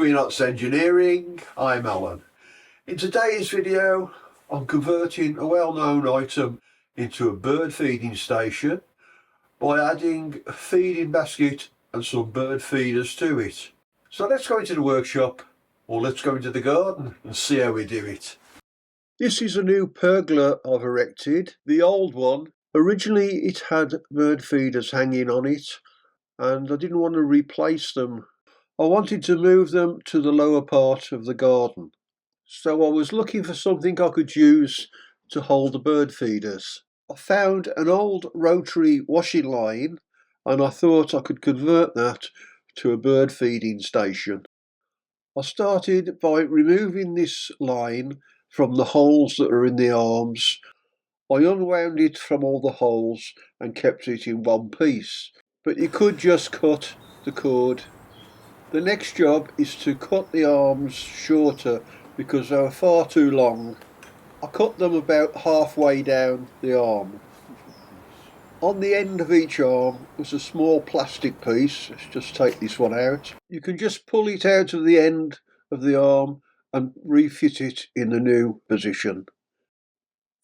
Enots Engineering. I'm Alan. In today's video I'm converting a well-known item into a bird feeding station by adding a feeding basket and some bird feeders to it. So let's go into the workshop, or let's go into the garden and see how we do it. This is a new pergola I've erected. The old one, originally it had bird feeders hanging on it and I didn't want to replace them. I wanted to move them to the lower part of the garden. So I was looking for something I could use to hold the bird feeders. I found an old rotary washing line and I thought I could convert that to a bird feeding station. I started by removing this line from the holes that are in the arms. I unwound it from all the holes and kept it in one piece, but you could just cut the cord. The next job is to cut the arms shorter because they were far too long. I cut them about halfway down the arm. On the end of each arm was a small plastic piece. Let's just take this one out. You can just pull it out of the end of the arm and refit it in the new position.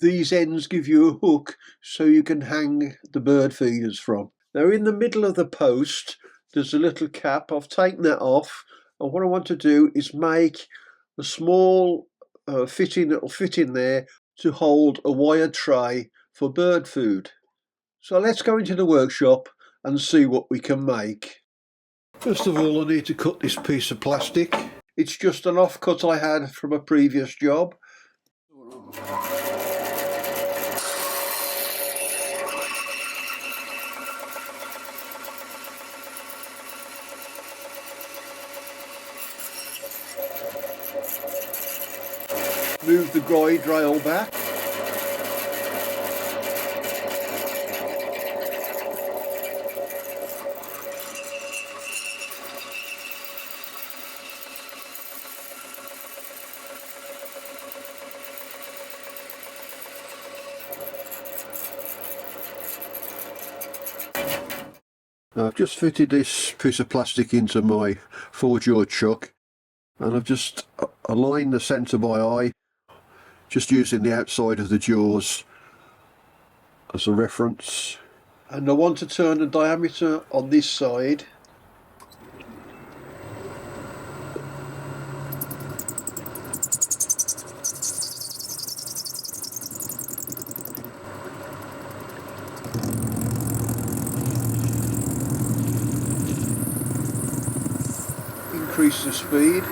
These ends give you a hook so you can hang the bird feeders from. Now in the middle of the post there's a little cap. I've taken that off, and what I want to do is make a small fitting that will fit in there to hold a wire tray for bird food. So let's go into the workshop and see what we can make. First of all, I need to cut this piece of plastic. It's just an offcut I had from a previous job. Move the guide rail back. I've just fitted this piece of plastic into my 4-jaw chuck, and I've just aligned the centre by eye, just using the outside of the jaws as a reference. And I want to turn the diameter on this side. Increase the speed.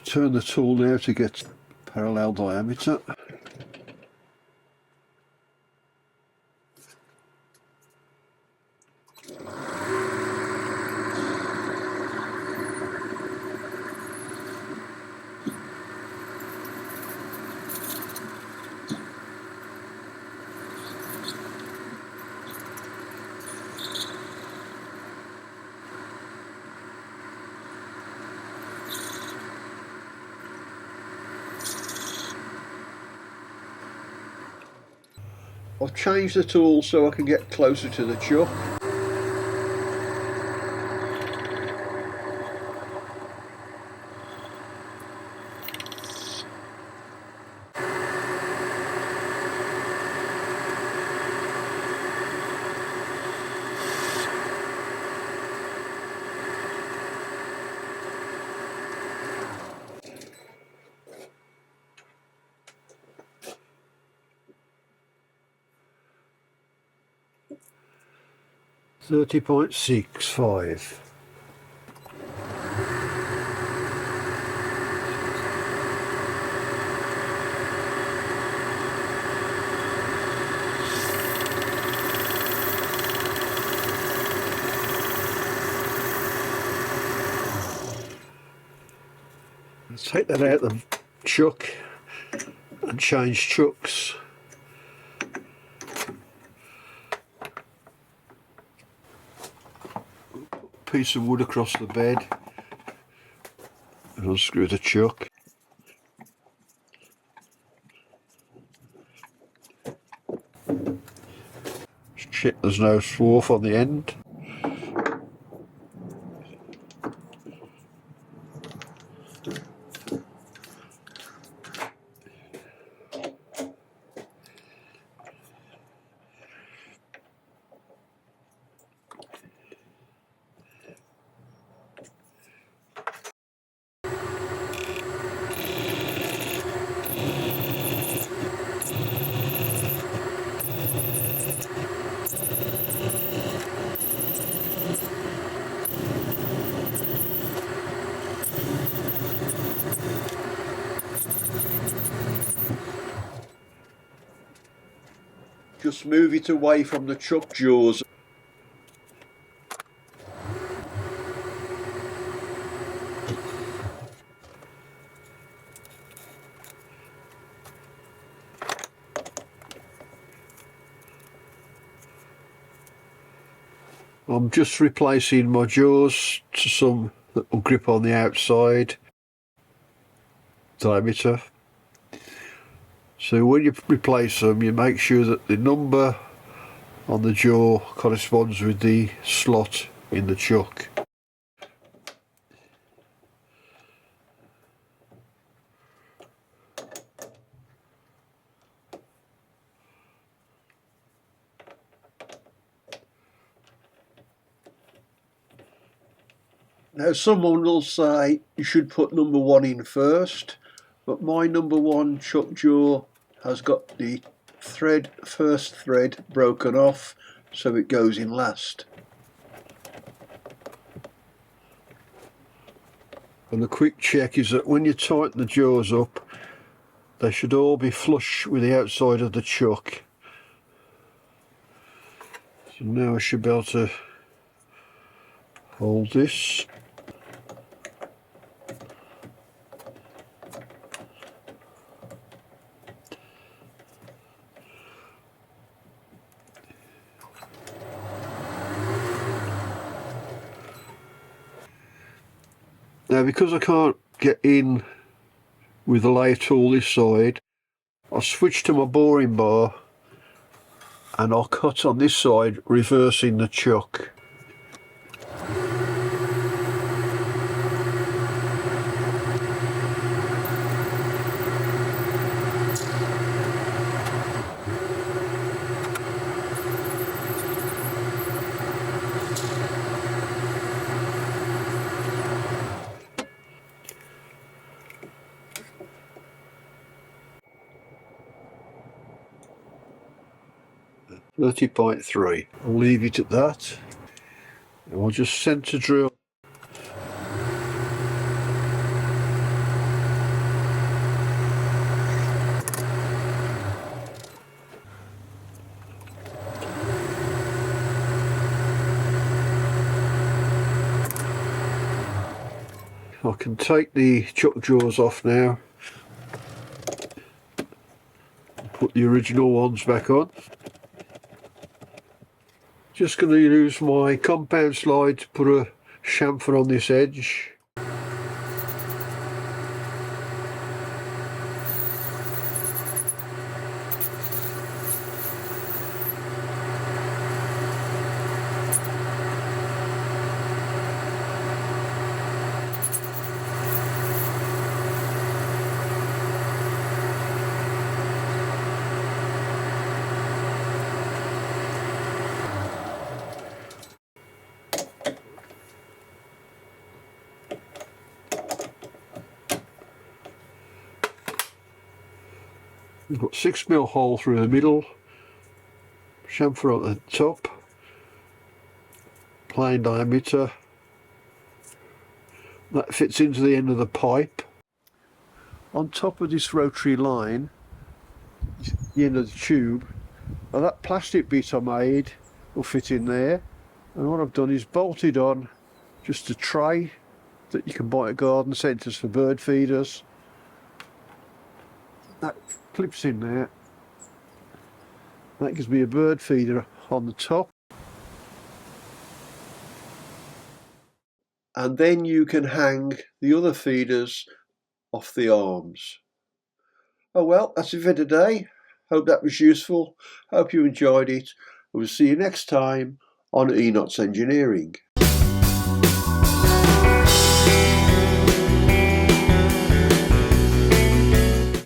Turn the tool now to get parallel diameter. I've changed the tool so I can get closer to the chuck. 30.65. Let's take that out of the chuck and change chucks. Piece of wood across the bed and unscrew the chuck. Check there's no swarf on the end. Just move it away from the chuck jaws. I'm just replacing my jaws to some that will grip on the outside diameter. So when you replace them, you make sure that the number on the jaw corresponds with the slot in the chuck. Now someone will say you should put number 1 in first, but my number 1 chuck jaw has got the first thread broken off, so it goes in last. And the quick check is that when you tighten the jaws up, they should all be flush with the outside of the chuck. So now I should be able to hold this. Now because I can't get in with the lathe tool this side, I'll switch to my boring bar and I'll cut on this side, reversing the chuck. .3. I'll leave it at that. And I'll just centre drill. I can take the chuck jaws off now. Put the original ones back on. Just going to use my compound slide to put a chamfer on this edge. We've got 6mm hole through the middle, chamfer on the top, plain diameter. That fits into the end of the pipe. On top of this rotary line, the end of the tube, now that plastic bit I made will fit in there, and what I've done is bolted on just a tray that you can buy at garden centres for bird feeders. That clips in there. That gives me a bird feeder on the top. And then you can hang the other feeders off the arms. Oh well, that's it for today. Hope that was useful. Hope you enjoyed it. We'll see you next time on Enots Engineering.